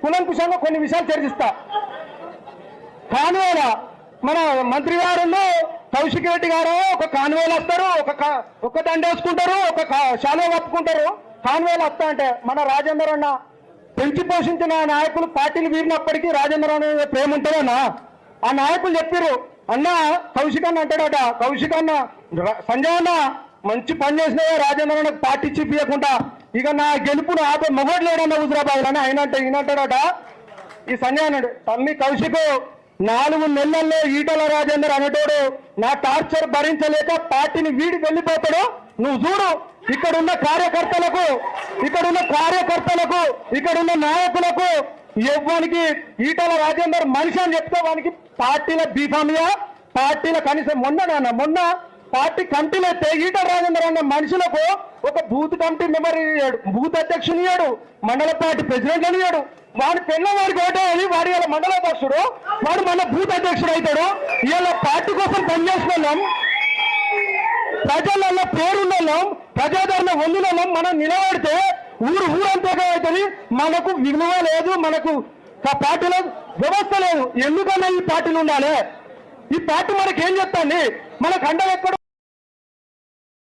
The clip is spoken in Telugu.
కులంకుశంగా కొన్ని విషయాలు చర్చిస్తా. కాన్వేల మన మంత్రి గారు కౌశిక్ రెడ్డి గారు ఒక కాన్వేలు వస్తారు, ఒక దండ వేసుకుంటారు, ఒక శాలువ కప్పుకుంటారు. కాన్వేలు వస్తా అంటే మన రాజేందర్ అన్న పెంచి పోషించిన నాయకులు పార్టీలు వీరినప్పటికీ రాజేంద్ర అన్న ప్రేమ ఉంటుందన్నా. ఆ నాయకులు చెప్పారు, అన్న కౌశిక్ అన్న అంటాడట, కౌశిక్ అన్న సంజయ్ అన్న మంచి పని చేసినాయే రాజేంద్ర అన్నకు పార్టీ చూపించకుండా ఇక నా గెలుపును ఆపే మొగోడు లేడన్న హుజరాబాద్ అని ఆయన ఈయనంటాడట. ఈ సంజయ్ అన్నాడు, తమ్మి కౌశిక్ 4 నెలల్లో ఈటల రాజేందర్ అనేటోడు నా టార్చర్ భరించలేక పార్టీని వీడి వెళ్ళిపోతాడు. నువ్వు చూడు ఇక్కడున్న కార్యకర్తలకు, ఇక్కడున్న నాయకులకు ఎవ్వనికి ఈటల రాజేందర్ మనిషి అని చెప్తే వానికి పార్టీల బీఫామియా, పార్టీల కనీసం మొన్న పార్టీ కమిటీలో అయితే ఈటల రాజేందర్ అన్న మనుషులకు ఒక బూత్ కమిటీ మెంబర్ ఇయ్యాడు, బూత్ అధ్యక్షుని ఇయ్యాడు, మండల పార్టీ ప్రెసిడెంట్ అని ఇయ్యాడు. వాడి పెళ్ళ వాడికి ఓటేయాలి, వాడి ఇలా మండలాధ్యక్షుడు, వాడు మన బూత్ అధ్యక్షుడు అవుతాడు. ఇలా పార్టీ కోసం పనిచేసిన వాళ్ళం, ప్రజలలో పేరున్న వాళ్ళం, ప్రజాదరణ పొందిన వాళ్ళం మనం నిలబడితే ఊరంతా అవుతుంది. మనకు విలువ లేదు, మనకు పార్టీలో వ్యవస్థ లేదు. ఎందుకన్నా ఈ పార్టీలు ఉండాలి? ఈ పార్టీ మనకి ఏం చెప్తాండి? మనకు అండ ఎక్కడ